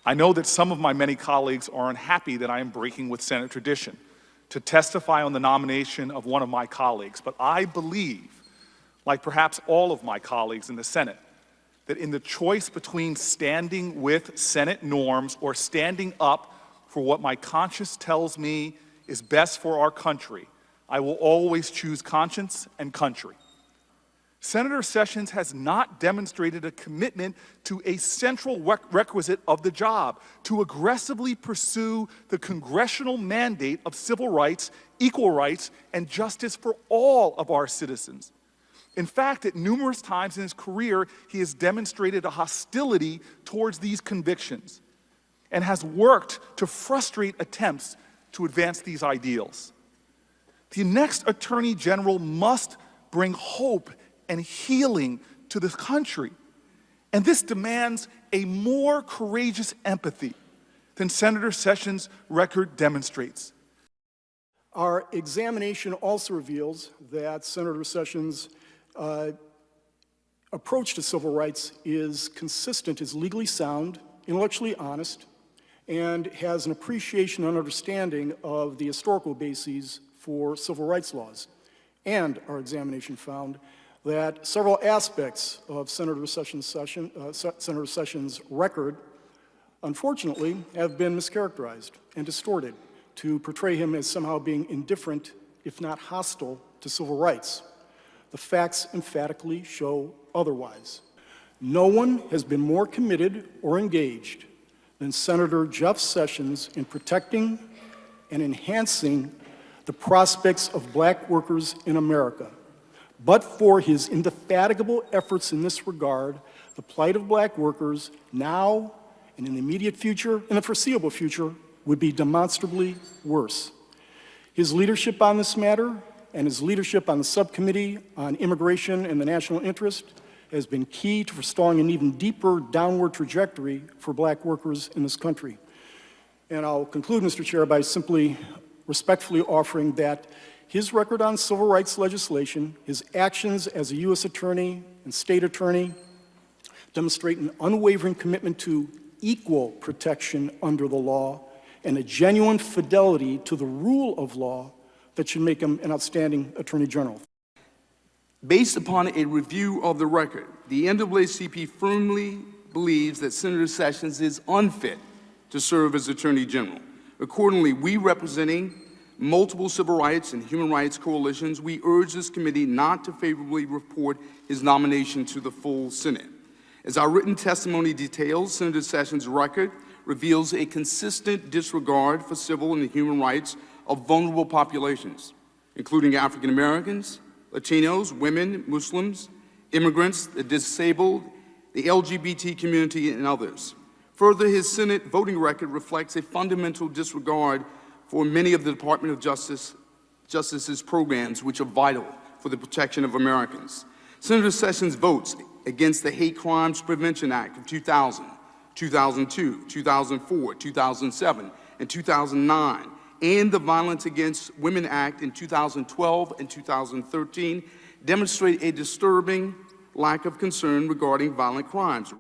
I know that some of my many colleagues are unhappy that I am breaking with Senate tradition to testify on the nomination of one of my colleagues, but I believe, like perhaps all of my colleagues in the Senate, that in the choice between standing with Senate norms or standing up for what my conscience tells me is best for our country, I will always choose conscience and country. Senator Sessions has not demonstrated a commitment to a central requisite of the job, to aggressively pursue the congressional mandate of civil rights, equal rights, and justice for all of our citizens. In fact, at numerous times in his career, he has demonstrated a hostility towards these convictions and has worked to frustrate attempts to advance these ideals. The next Attorney General must bring hope and healing to this country. And this demands a more courageous empathy than Senator Sessions' record demonstrates. Our examination also reveals that Senator Sessions' approach to civil rights is consistent, is legally sound, intellectually honest, and has an appreciation and understanding of the historical bases for civil rights laws. And our examination found that several aspects of Senator Sessions' record, unfortunately, have been mischaracterized and distorted to portray him as somehow being indifferent, if not hostile, to civil rights. The facts emphatically show otherwise. No one has been more committed or engaged than Senator Jeff Sessions in protecting and enhancing the prospects of black workers in America. But for his indefatigable efforts in this regard, the plight of black workers now and in the immediate future, in the foreseeable future, would be demonstrably worse. His leadership on this matter and his leadership on the subcommittee on immigration and the national interest has been key to forestalling an even deeper downward trajectory for black workers in this country. And I'll conclude, Mr. Chair, by simply respectfully offering that his record on civil rights legislation, his actions as a U.S. attorney and state attorney demonstrate an unwavering commitment to equal protection under the law and a genuine fidelity to the rule of law that should make him an outstanding Attorney General. Based upon a review of the record, the NAACP firmly believes that Senator Sessions is unfit to serve as Attorney General. Accordingly, we representing multiple civil rights and human rights coalitions, we urge this committee not to favorably report his nomination to the full Senate. As our written testimony details, Senator Sessions' record reveals a consistent disregard for civil and human rights of vulnerable populations, including African Americans, Latinos, women, Muslims, immigrants, the disabled, the LGBT community, and others. Further, his Senate voting record reflects a fundamental disregard for many of the Department of Justice's programs, which are vital for the protection of Americans. Senator Sessions votes against the Hate Crimes Prevention Act of 2000, 2002, 2004, 2007, and 2009, and the Violence Against Women Act in 2012 and 2013 demonstrate a disturbing lack of concern regarding violent crimes.